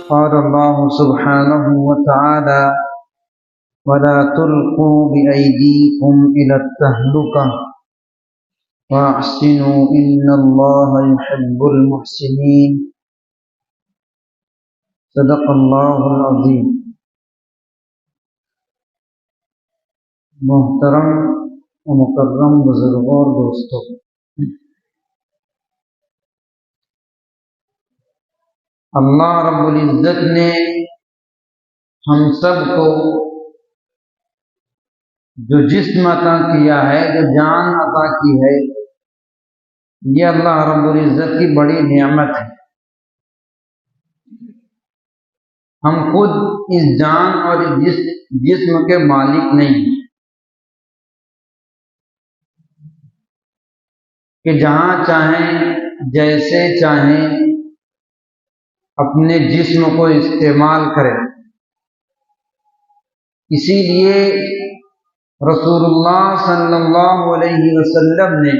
قال الله سبحانه وتعالى ولا تلقوا بأيديكم إلى التهلكة وأحسنوا إن الله يحب المحسنين صدق الله العظيم. محترم و مکرم بزرگوں اور دوستوں، اللہ رب العزت نے ہم سب کو جو جسم عطا کیا ہے، جو جان عطا کی ہے، یہ اللہ رب العزت کی بڑی نعمت ہے۔ ہم خود اس جان اور اس جسم کے مالک نہیں ہیں کہ جہاں چاہیں جیسے چاہیں اپنے جسم کو استعمال کریں۔ اسی لیے رسول اللہ صلی اللہ علیہ وسلم نے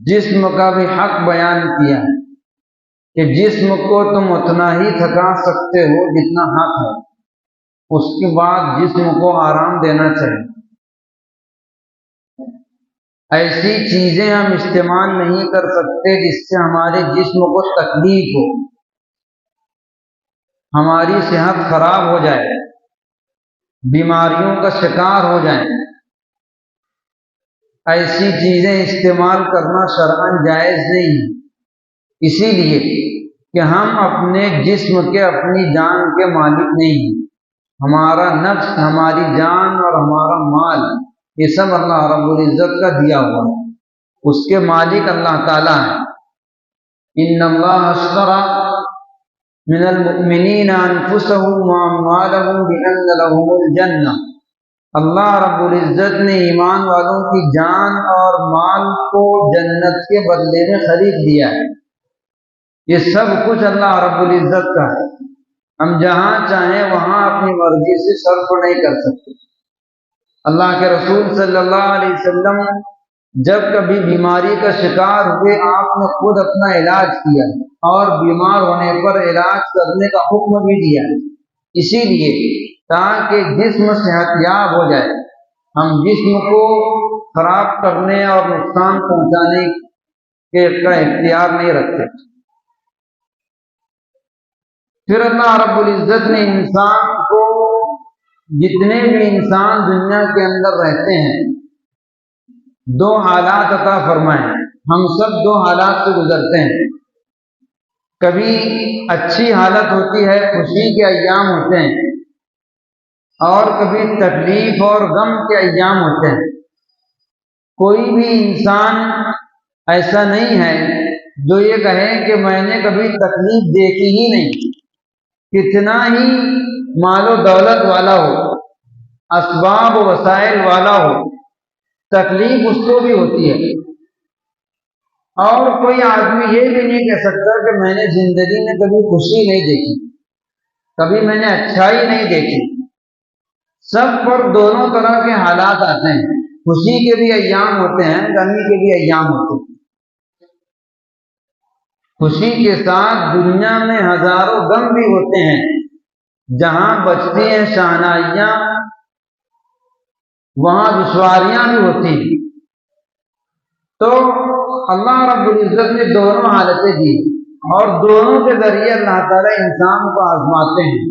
جسم کا بھی حق بیان کیا کہ جسم کو تم اتنا ہی تھکا سکتے ہو جتنا حق ہے، اس کے بعد جسم کو آرام دینا چاہیے۔ ایسی چیزیں ہم استعمال نہیں کر سکتے جس سے ہمارے جسم کو تکلیف ہو، ہماری صحت خراب ہو جائے، بیماریوں کا شکار ہو جائیں۔ ایسی چیزیں استعمال کرنا شرعاً جائز نہیں ہے، اسی لیے کہ ہم اپنے جسم کے، اپنی جان کے مالک نہیں ہیں۔ ہمارا نفس، ہماری جان اور ہمارا مال، یہ سب اللہ رب العزت کا دیا ہوا ہے، اس کے مالک اللہ تعالیٰ ہیں۔ ان اللہ اشتری من المؤمنین انفسهم واموالهم بان لهم الجنہ، اللہ رب العزت نے ایمان والوں کی جان اور مال کو جنت کے بدلے میں خرید دیا ہے۔ یہ سب کچھ اللہ رب العزت کا ہے، ہم جہاں چاہیں وہاں اپنی مرضی سے صرف نہیں کر سکتے۔ اللہ کے رسول صلی اللہ علیہ وسلم جب کبھی بیماری کا شکار ہوئے، آپ نے خود اپنا علاج کیا اور بیمار ہونے پر علاج کرنے کا حکم بھی دیا، اسی لیے تاکہ جسم صحت یاب ہو جائے۔ ہم جسم کو خراب کرنے اور نقصان پہنچانے کا اختیار نہیں رکھتے۔ پھر اللہ رب العزت نے انسان کو، جتنے بھی انسان دنیا کے اندر رہتے ہیں، دو حالات عطا فرمائے۔ ہم سب دو حالات سے گزرتے ہیں، کبھی اچھی حالت ہوتی ہے، خوشی کے ایام ہوتے ہیں، اور کبھی تکلیف اور غم کے ایام ہوتے ہیں۔ کوئی بھی انسان ایسا نہیں ہے جو یہ کہے کہ میں نے کبھی تکلیف دیکھی ہی نہیں، کتنا ہی مال و دولت والا ہو، اسباب و وسائل والا ہو، تکلیف اس کو بھی ہوتی ہے۔ اور کوئی آدمی یہ بھی نہیں کہہ سکتا کہ میں نے زندگی میں کبھی خوشی نہیں دیکھی، کبھی میں نے اچھائی نہیں دیکھی۔ سب پر دونوں طرح کے حالات آتے ہیں، خوشی کے بھی ایام ہوتے ہیں، غمی کے بھی ایام ہوتے ہیں۔ خوشی کے ساتھ دنیا میں ہزاروں غم بھی ہوتے ہیں، جہاں بجتی ہیں شہنائیاں وہاں دشواریاں بھی ہوتی ہیں۔ تو اللہ رب العزت نے دونوں حالتیں دی، اور دونوں کے ذریعے اللہ تعالیٰ انسان کو آزماتے ہیں،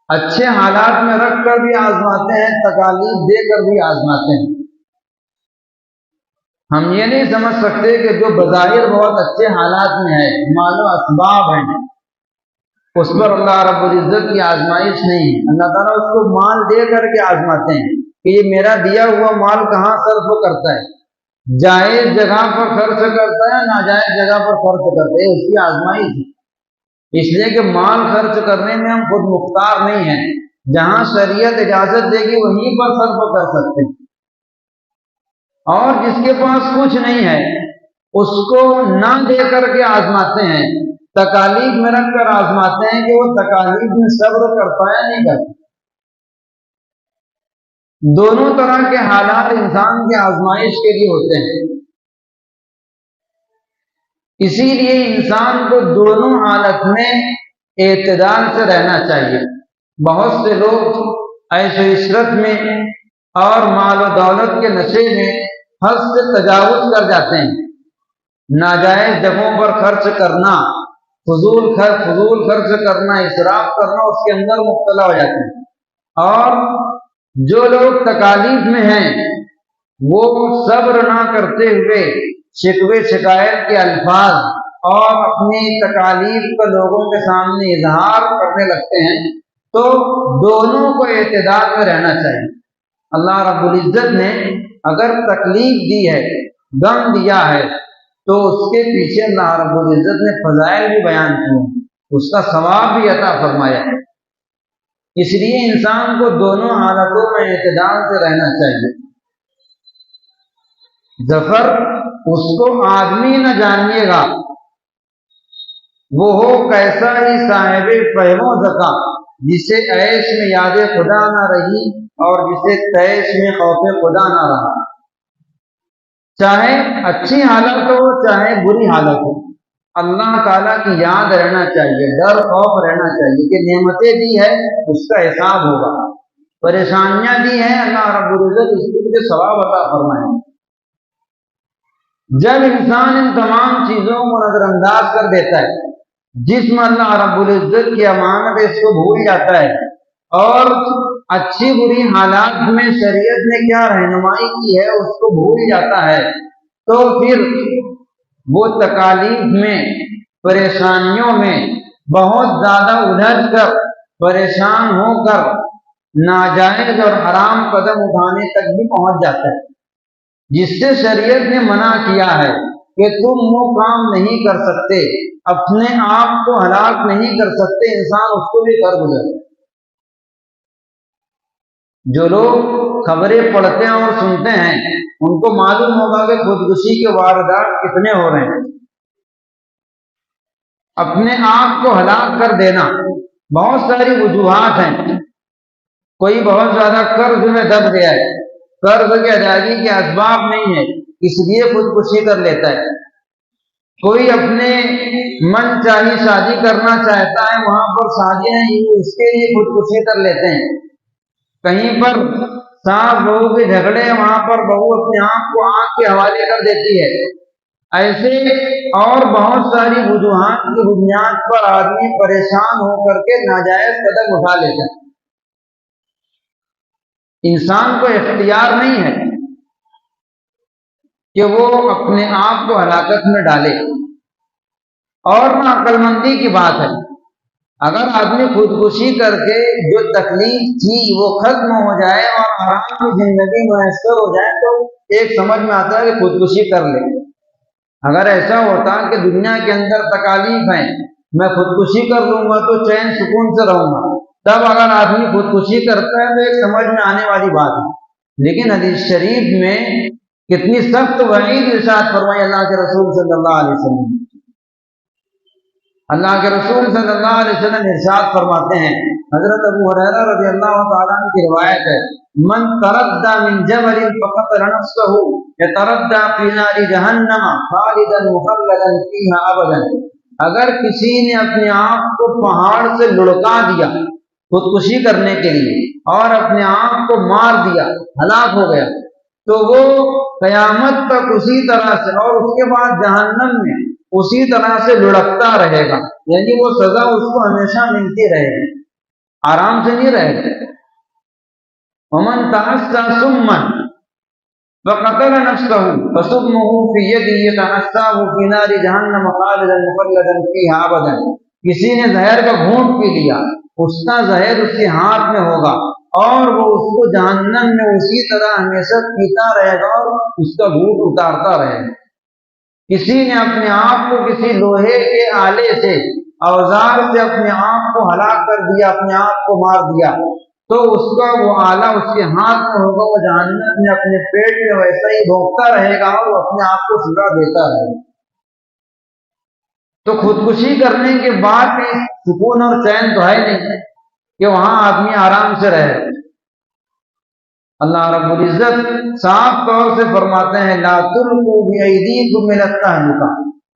اچھے حالات میں رکھ کر بھی آزماتے ہیں، تکالیف دے کر بھی آزماتے ہیں۔ ہم یہ نہیں سمجھ سکتے کہ جو بظاہر بہت اچھے حالات میں ہے، مال و اسباب ہیں، اس پر اللہ رب العزت کی آزمائش نہیں ہے۔ اللہ تعالیٰ اس کو مال دے کر کے آزماتے ہیں کہ یہ میرا دیا ہوا مال کہاں صرف کرتا ہے، جائز جگہ پر خرچ کرتا ہے، ناجائز جگہ پر خرچ کرتا ہے، اس کی آزمائش ہے۔ اس لیے کہ مال خرچ کرنے میں ہم خود مختار نہیں ہیں، جہاں شریعت اجازت دے گی وہیں پر صرف کر سکتے ہیں۔ اور جس کے پاس کچھ نہیں ہے اس کو نہ دے کر کے آزماتے ہیں، تکالیف میں رکھ کر آزماتے ہیں کہ وہ تکالیف میں صبر کرتا ہے نہیں کرتا۔ دونوں طرح کے حالات انسان کی آزمائش کے لیے ہوتے ہیں۔ اسی لیے انسان کو دونوں حالت میں اعتدال سے رہنا چاہیے۔ بہت سے لوگ عیش و عشرت میں اور مال و دولت کے نشے میں حد سے تجاوز کر جاتے ہیں۔ ناجائز جگہوں پر خرچ کرنا، فضول خرچ کرنا، اسراف کرنا، اس کے اندر مبتلا ہو جاتے ہیں۔ اور جو لوگ تکالیف میں ہیں وہ صبر نہ کرتے ہوئے شکوے شکایت کے الفاظ اور اپنی تکالیف کا لوگوں کے سامنے اظہار کرنے لگتے ہیں، تو دونوں کو اعتدال میں رہنا چاہیے۔ اللہ رب العزت نے اگر تکلیف دی ہے، غم دیا ہے، تو اس کے پیچھے اللہ رب العزت نے فضائل بھی بیان کیے ہیں، اس کا ثواب بھی عطا فرمایا ہے۔ اس لیے انسان کو دونوں حالتوں میں اعتدال سے رہنا چاہیے۔ ظفر اس کو آدمی نہ جانیے گا، وہ ہو کیسا ہی صاحب فہم و ذکا، جسے عیش میں یاد خدا نہ رہی اور جسے تیش میں خوف خدا نہ رہا۔ چاہے اچھی حالت ہو چاہے بری حالت ہو، اللہ تعالیٰ کی یاد رہنا چاہیے، ڈر خوف رہنا چاہیے کہ نعمتیں دی ہے اس کا حساب ہوگا، پریشانیاں دی ہیں اللہ رب العزت اس کے لیے ثواب عطا فرمائے۔ جب انسان ان تمام چیزوں کو نظر انداز کر دیتا ہے، جسم اللہ رب العزت کی امانت اس کو بھول جاتا ہے، اور اچھی بری حالات میں شریعت نے کیا رہنمائی کی ہے اس کو بھول جاتا ہے، تو پھر وہ تکالیف میں، پریشانیوں میں بہت زیادہ الجھ کر، پریشان ہو کر ناجائز اور حرام قدم اٹھانے تک بھی پہنچ جاتا ہے، جس سے شریعت نے منع کیا ہے کہ تم وہ کام نہیں کر سکتے، اپنے آپ کو ہلاک نہیں کر سکتے، انسان اس کو بھی کر گزرتا ہے۔ جو لوگ خبریں پڑھتے ہیں اور سنتے ہیں ان کو معلوم ہوگا کہ خودکشی کے واردات کتنے ہو رہے ہیں۔ اپنے آپ کو ہلاک کر دینا، بہت ساری وجوہات ہیں۔ کوئی بہت زیادہ قرض میں دب گیا ہے، قرض کی ادائیگی کے اسباب نہیں ہے، اس لیے خودکشی کر لیتا ہے۔ کوئی اپنے من چاہی شادی کرنا چاہتا ہے، وہاں پر شادیاں اس کے لیے خودکشی کر لیتے ہیں۔ کہیں پر ساس بہو کے جھگڑے، وہاں پر بہو اپنے آپ کو آگ کے حوالے کر دیتی ہے۔ ایسے اور بہت ساری وجوہات کی بنیاد پر آدمی پریشان ہو کر کے ناجائز قدم اٹھا لیتا ہے۔ انسان کو اختیار نہیں ہے کہ وہ اپنے آپ کو ہلاکت میں ڈالے، اور نہ عقل مندی کی بات ہے۔ اگر آدمی خودکشی کر کے جو تکلیف تھی وہ ختم ہو جائے اور آرام کی زندگی میسر ہو جائے تو ایک سمجھ میں آتا ہے کہ خودکشی کر لے۔ اگر ایسا ہوتا کہ دنیا کے اندر تکالیف ہیں، میں خودکشی کر لوں گا تو چین سکون سے رہوں گا، تب اگر آدمی خودکشی کرتا ہے تو ایک سمجھ میں آنے والی بات ہے۔ لیکن حدیث شریف میں کتنی سخت وعید ارشاد فرمائی اللہ کے رسول صلی اللہ علیہ وسلم۔ اللہ کے رسول صلی اللہ علیہ وسلم ارشاد فرماتے ہیں، حضرت ابو ہریرہ رضی اللہ تعالیٰ عنہ کی روایت ہے، من تردى من جبل فقتل نفسه يتردى في نار جہنم خالدا مخلدا فيها ابدا۔ اگر کسی نے اپنے آپ کو پہاڑ سے لڑکا دیا خودکشی کرنے کے لیے اور اپنے آپ کو مار دیا، ہلاک ہو گیا، تو وہ قیامت تک اسی طرح سے اور اس کے بعد جہنم میں اسی طرح سے لڑکتا رہے گا، یعنی وہ سزا اس کو ہمیشہ ملتی رہے گی، آرام سے نہیں رہے گا۔ ومن تعصى سما فقتل نفسه فسمه في يده يتعصاه في نار جہنم خالدا مخلدا فيها ابدا۔ کسی نے زہر کا گھونٹ پی لیا، اس کا زہر اس کے ہاتھ میں ہوگا اور وہ اس کو جہنم میں اسی طرح ہمیشہ پیتا رہے گا اور اس کا گھونٹ اتارتا رہے گا۔ کسی نے اپنے آپ کو کسی لوہے کے آلے سے، اوزار سے اپنے آپ کو ہلاک کر دیا، اپنے آپ کو مار دیا، تو اس کا وہ آلہ اس کے ہاتھ میں ہوگا، وہ جہنم میں اپنے پیٹ میں ویسا ہی بھونکتا رہے گا اور وہ اپنے آپ کو سزا دیتا رہے گا۔ تو خودکشی کرنے کے بعد بھی سکون اور چین تو ہے نہیں کہ وہاں آدمی آرام سے رہے۔ اللہ رب العزت صاف طور سے فرماتے ہیں لا تلقوا بأیدیکم الی التہلکہ،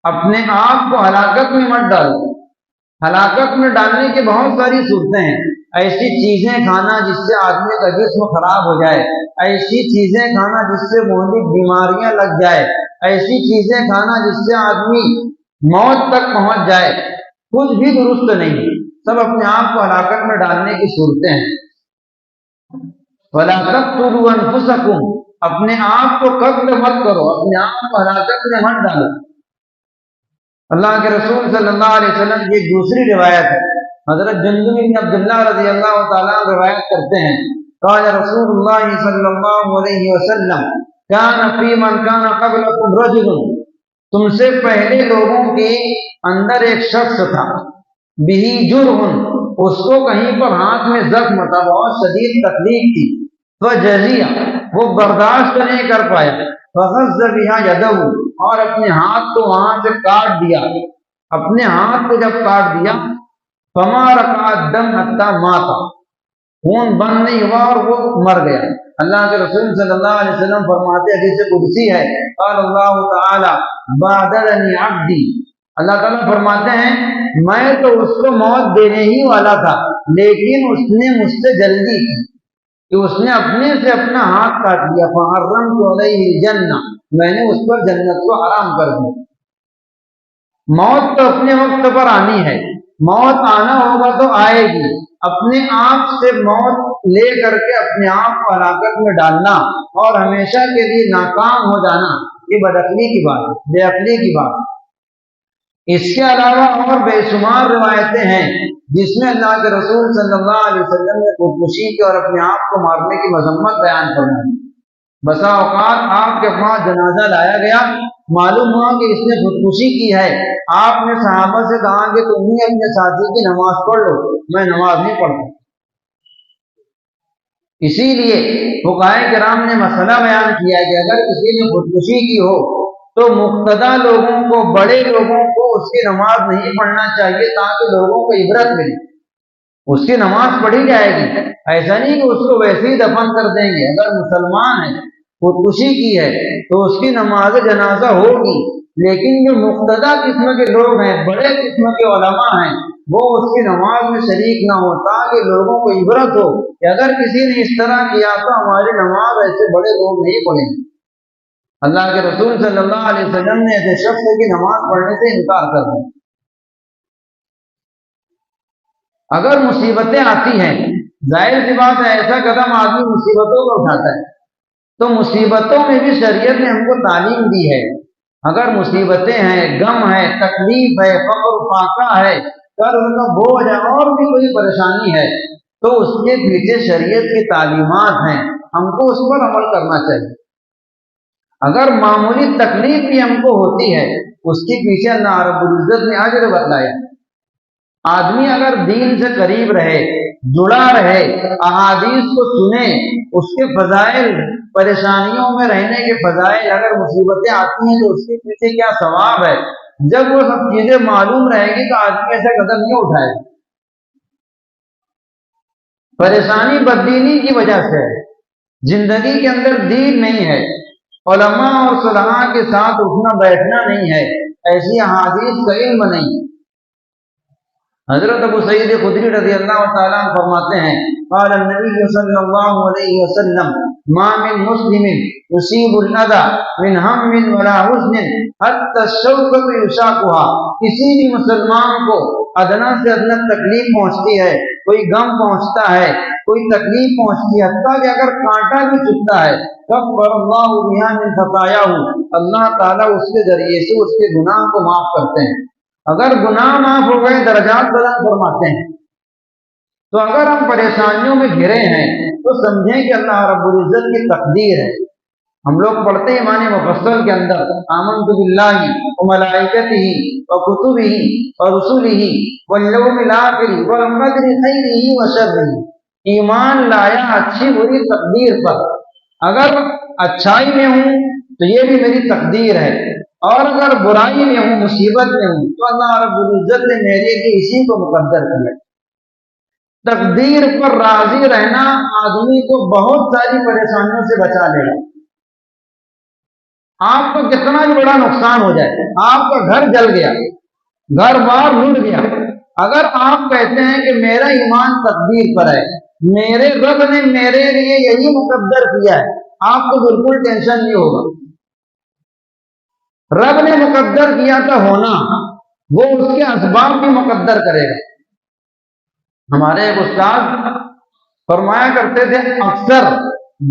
اپنے آپ کو ہلاکت میں مت ڈالو۔ ہلاکت میں ڈالنے کی بہت ساری صورتیں ہیں۔ ایسی چیزیں کھانا جس سے آدمی کا جسم خراب ہو جائے، ایسی چیزیں کھانا جس سے مہلک بیماریاں لگ جائے، ایسی چیزیں کھانا جس سے آدمی موت تک پہنچ جائے، کچھ بھی درست نہیں، سب اپنے آپ کو ہلاکت میں ڈالنے کی صورتیں ہیں۔ وَلَا تَقْتُلُوا أَنفُسَكُمْ، اپنے آپ کو قتل مت کرو، اپنے آپ کو ہلاکت میں مت ڈالو۔ اللہ کے رسول صلی اللہ علیہ وسلم کی ایک دوسری روایت ہے، حضرت جندب بن عبداللہ رضی اللہ تعالیٰ روایت کرتے ہیں، قال رسول اللہ صلی اللہ علیہ وسلم كان في من كان قبلكم رجل، تم سے پہلے لوگوں کے اندر ایک شخص تھا، به جرح، اس کو کہیں پر ہاتھ میں زخم تھا، بہت شدید تکلیف تھی، فجزیہ، وہ برداشت نہیں کر پایا، فغز بها یدہ، اور اپنے ہاتھ کو وہاں سے کاٹ دیا، اپنے ہاتھ کو جب کاٹ دیا، فما رقع الدم حتی مات، خون بند نہیں ہوا اور وہ مر گیا۔ اللہ کے رسول صلی اللہ علیہ وسلم فرماتے ہیں، حدیث قدسی ہے، قال اللہ تعالی بادرنی عبدی، اللہ تعالیٰ فرماتے ہیں میں تو اس کو موت دینے ہی والا تھا، لیکن اس نے مجھ سے جلدی کی کہ اس نے اپنے سے اپنا ہاتھ کاٹ لیا، فحرمت علیہ الجنہ، میں نے اس پر جنت کو حرام کر دیا۔ موت تو اپنے وقت پر آنی ہے، موت آنا ہوگا تو آئے گی، اپنے آپ سے موت لے کر کے اپنے آپ کو ہلاکت میں ڈالنا اور ہمیشہ کے لیے ناکام ہو جانا، یہ بدعقلی کی بات ہے، بے عقلی کی بات ہے۔ اس کے علاوہ اور بے شمار روایتیں ہیں جس میں اللہ کے رسول صلی اللہ علیہ وسلم نے خودکشی کی اور اپنے آپ کو مارنے کی مذمت بیان فرمائی۔ بسا اوقات آپ کے پاس جنازہ لایا گیا، معلوم ہوا کہ اس نے خودکشی کی ہے، آپ نے صحابہ سے کہا کہ تم ہی اپنے ساتھی کی نماز پڑھ لو، میں نماز نہیں پڑھتا۔ اسی لیے فقہائے کرام نے مسئلہ بیان کیا کہ اگر کسی نے خودکشی کی ہو تو مقتدی لوگوں کو، بڑے لوگوں کو اس کی نماز نہیں پڑھنا چاہیے تاکہ لوگوں کو عبرت ملے، اس کی نماز پڑھی جائے گی، ایسا نہیں کہ اس کو ویسے ہی دفن کر دیں گے۔ اگر مسلمان ہے، خودکشی کی ہے تو اس کی نماز جنازہ ہوگی، لیکن جو مقتدی قسم کے لوگ ہیں، بڑے قسم کے علماء ہیں، وہ اس کی نماز میں شریک نہ ہو تاکہ لوگوں کو عبرت ہو کہ اگر کسی نے اس طرح کیا تو ہماری نماز ایسے بڑے لوگ نہیں پڑھیں گے۔ اللہ کے رسول صلی اللہ علیہ وسلم نے ایسے شخص کی نماز پڑھنے سے انکار کر دیا۔ اگر مصیبتیں آتی ہیں، ظاہر سی بات ہے ایسا قدم آدمی مصیبتوں کو اٹھاتا ہے، تو مصیبتوں میں بھی شریعت نے ہم کو تعلیم دی ہے۔ اگر مصیبتیں ہیں، غم ہے، تکلیف ہے، فقر فاقہ ہے، قرض کا بوجھ ہے، اور بھی کوئی پریشانی ہے، تو اس کے پیچھے شریعت کی تعلیمات ہیں، ہم کو اس پر عمل کرنا چاہیے۔ اگر معمولی تکلیف بھی ہم کو ہوتی ہے، اس کے پیچھے اللہ رب العزت نے اجر بتلایا۔ آدمی اگر دین سے قریب رہے، جڑا رہے، احادیث کو سنے، اس کے فضائل، پریشانیوں میں رہنے کے فضائل، اگر مصیبتیں آتی ہیں تو اس کے پیچھے کیا ثواب ہے، جب وہ سب چیزیں معلوم رہیں گی تو آدمی ایسا قدم نہیں اٹھائے۔ پریشانی بددینی کی وجہ سے ہے، زندگی کے اندر دین نہیں ہے، علماء اور صلحاء کے ساتھ اٹھنا بیٹھنا نہیں ہے، ایسی احادیث کا علم نہیں۔ حضرت ابو سعید خدری رضی اللہ تعالیٰ عنہ فرماتے ہیں، قال النبی صلی اللہ علیہ وسلم ما من مسلم يصيب الاذى من هم ولا حزن حتى الشوكة يشاقها، کسی بھی مسلمان کو ادنا سے ادنا تکلیف پہنچتی ہے، کوئی غم پہنچتا ہے، کوئی تکلیف پہنچتی ہے، حتیٰ کہ اگر کانٹا بھی چبھتا ہے، کفر اللہ بها من خطاياه، اللہ تعالیٰ اس کے ذریعے سے اس کے گناہ کو معاف کرتے ہیں۔ اگر گناہ معاف ہو گئے درجات بلند فرماتے ہیں۔ تو اگر ہم پریشانیوں میں گھرے ہیں تو سمجھیں کہ اللہ رب العزت کی تقدیر ہے۔ ہم لوگ پڑھتے ہیں ایمان مفصل کے اندر، آمنت باللہ وملائکتہ وکتبہ ورسلہ والیوم الآخر والقدر خیرہ وشرہ، ایمان لایا اچھی بری تقدیر پر۔ اگر اچھائی میں ہوں تو یہ بھی میری تقدیر ہے، اور اگر برائی میں ہوں، مصیبت میں ہوں، تو اللہ رب العزت نے میرے لیے اسی کو مقدر کیا۔ تقدیر پر راضی رہنا آدمی کو بہت ساری پریشانیوں سے بچا لے گا۔ آپ کو کتنا بھی بڑا نقصان ہو جائے، آپ کا گھر جل گیا، گھر بار لوٹ گیا، اگر آپ کہتے ہیں کہ میرا ایمان تقدیر پر ہے، میرے رب نے میرے لیے یہی مقدر کیا ہے، آپ کو بالکل ٹینشن نہیں ہوگا۔ رب نے مقدر کیا تھا ہونا، وہ اس کے اسباب بھی مقدر کرے گا۔ ہمارے ایک استاد فرمایا کرتے تھے، اکثر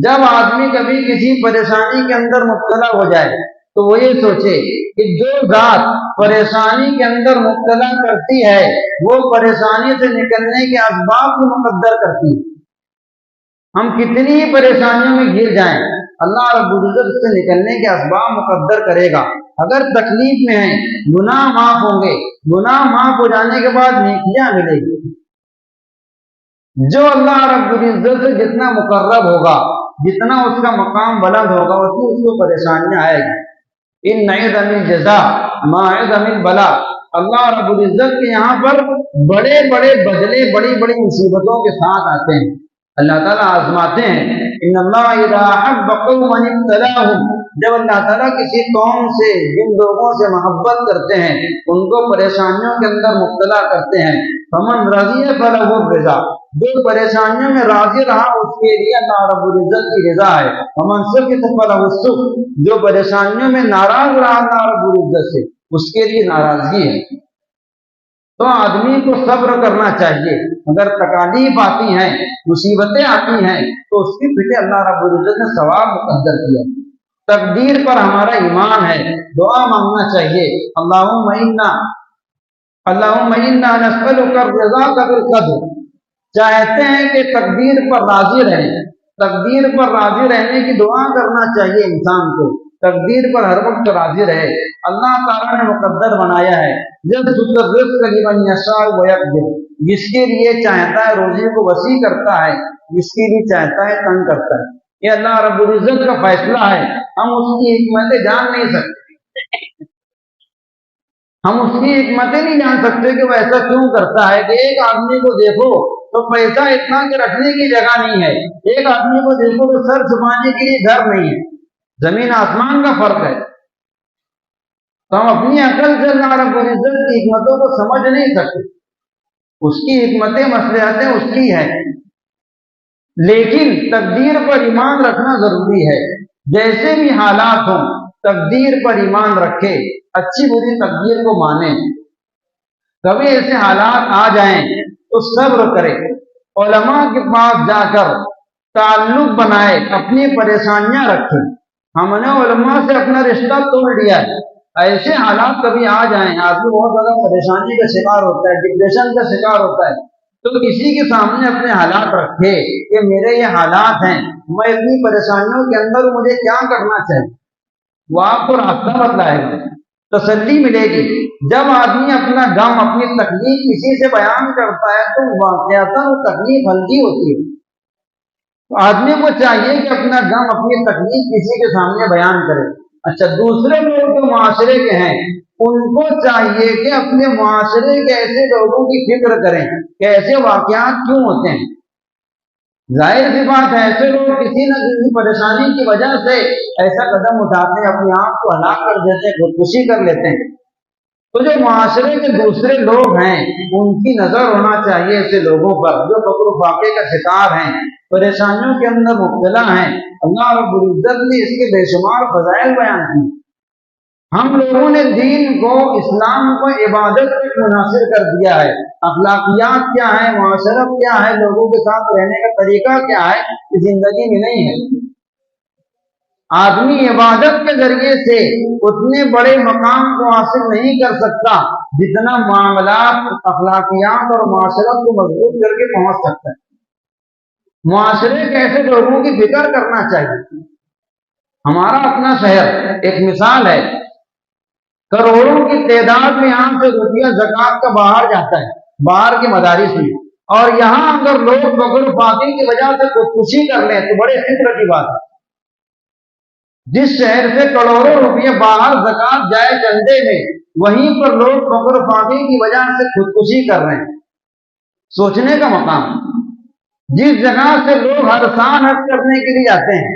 جب آدمی کبھی کسی پریشانی کے اندر مبتلا ہو جائے تو وہ یہ سوچے کہ جو ذات پریشانی کے اندر مبتلا کرتی ہے وہ پریشانی سے نکلنے کے اسباب بھی مقدر کرتی ہے۔ ہم کتنی ہی پریشانیوں میں گر جائیں، اللہ رب العزت سے نکلنے کے اسباب مقدر کرے گا۔ اگر تکلیف میں ہیں، گناہ معاف ہوں گے، گناہ معاف ہو جانے کے بعد نیکیاں ملے گی۔ جو اللہ رب العزت سے جتنا مقرب ہوگا، جتنا اس کا مقام بلند ہوگا، اتنی اس کو پریشانیاں آئے گی۔ ان عدم الجزا ما عدم البلا، اللہ رب العزت کے یہاں پر بڑے بڑے بدلے بڑی بڑی مصیبتوں کے ساتھ آتے ہیں، اللہ تعالیٰ آزماتے ہیں۔ ان اللہ اذا احب قوما ابتلاهم، جب اللہ تعالیٰ کسی قوم سے، جن لوگوں سے محبت کرتے ہیں، ان کو پریشانیوں کے اندر مبتلا کرتے ہیں، فمن رضی فلہ الرضا، جو پریشانیوں میں راضی رہا اس کے لیے اللہ رب العزت کی رضا ہے۔ ومن سکت فلہ السخط، جو پریشانیوں میں ناراض رہا اللہ رب العزت سے اس کے لیے ناراضگی ہے۔ تو آدمی کو صبر کرنا چاہیے، اگر تکالیف آتی ہیں، مصیبتیں آتی ہیں تو اس کی پیچھے اللہ رب العزت نے ثواب مقدر کیا۔ تقدیر پر ہمارا ایمان ہے، دعا مانگنا چاہیے، اللہم انا نسألک الرضا بالقدر، چاہتے ہیں کہ تقدیر پر راضی رہیں، تقدیر پر راضی رہنے کی دعا کرنا چاہیے انسان کو، تقدیر پر ہر وقت راضی رہے۔ اللہ تعالیٰ نے مقدر بنایا ہے، جب الرزق لمن یشاء ویقدر، جس کے لیے چاہتا ہے روزی کو وسیع کرتا ہے، جس کے لیے چاہتا ہے تنگ کرتا ہے۔ یہ اللہ رب العزت کا فیصلہ ہے، ہم اس کی حکمتیں جان نہیں سکتے، ہم اس کی حکمتیں نہیں جان سکتے کہ وہ ایسا کیوں کرتا ہے۔ کہ ایک آدمی کو دیکھو تو پیسہ اتنا کہ رکھنے کی جگہ نہیں ہے، ایک آدمی کو دیکھو تو سر چھپانے کے لیے گھر نہیں ہے، زمین آسمان کا فرق ہے۔ تو ہم اپنی عقل سے اللہ رب العزت کی حکمتوں کو سمجھ نہیں سکتے، اس کی حکمتیں مصلحتیں اس کی ہیں، لیکن تقدیر پر ایمان رکھنا ضروری ہے۔ جیسے بھی حالات ہوں تقدیر پر ایمان رکھے، اچھی بری تقدیر کو مانے۔ کبھی ایسے حالات آ جائیں تو صبر کرے، علماء کے پاس جا کر تعلق بنائے، اپنی پریشانیاں رکھے۔ ہم نے علماء سے اپنا رشتہ توڑ لیا ہے، ایسے حالات کبھی آ جائیں، آدمی بہت زیادہ پریشانی کا شکار ہوتا ہے، ڈپریشن کا شکار ہوتا ہے، تو کسی کے سامنے اپنے حالات رکھے کہ میرے یہ حالات ہیں، میں اتنی پریشانیوں کے اندر ہوں، مجھے کیا کرنا چاہیے، وہ آپ کو راستہ بتلائے گا، تسلی ملے گی۔ جب آدمی اپنا غم، اپنی تکلیف کسی سے بیان کرتا ہے تو واقعات وہ تکلیف ہلکی ہوتی ہے۔ تو آدمی کو چاہیے کہ اپنا غم، اپنی تکلیف کسی کے سامنے بیان کرے۔ اچھا، دوسرے لوگ جو معاشرے کے ہیں ان کو چاہیے کہ اپنے معاشرے کے ایسے لوگوں کی فکر کریں کہ ایسے واقعات کیوں ہوتے ہیں۔ ظاہر سی بات ہے، ایسے لوگ کسی نہ کسی پریشانی کی وجہ سے ایسا قدم اٹھاتے ہیں، اپنے آپ کو ہلاک کر دیتے ہیں، خودکشی کر لیتے ہیں۔ تو جو معاشرے کے دوسرے لوگ ہیں ان کی نظر ہونا چاہیے ایسے لوگوں پر جو فقر و فاقے کا شکار ہیں، پریشانیوں کے اندر مبتلا ہیں۔ اللہ رب العزت نے اس کے بے شمار فضائل بیان کی۔ ہم لوگوں نے دین کو، اسلام کو عبادت سے منحصر کر دیا ہے۔ اخلاقیات کیا ہے، معاشرت کیا ہے، لوگوں کے ساتھ رہنے کا طریقہ کیا ہے، یہ زندگی میں نہیں ہے۔ آدمی عبادت کے ذریعے سے اتنے بڑے مقام کو حاصل نہیں کر سکتا جتنا معاملات، اخلاقیات اور معاشرت کو مضبوط کر کے پہنچ سکتا ہے۔ معاشرے کے ایسے لوگوں کی فکر کرنا چاہیے۔ ہمارا اپنا شہر ایک مثال ہے، کروڑوں کی تعداد میں یہاں سے روپیہ زکوٰۃ کا باہر جاتا ہے، باہر کے مدارس میں، اور یہاں اگر لوگ فقر و فاقے کی وجہ سے خودکشی کر لیں تو بڑے فکر کی بات ہے۔ جس شہر سے کروڑوں روپیہ باہر زکوٰۃ جائے چندے میں، وہیں پر لوگ فقر و فاقے کی وجہ سے خودکشی کر رہے ہیں، سوچنے کا مقام۔ جس جگہ سے لوگ ہر سال حج کرنے کے لیے جاتے ہیں،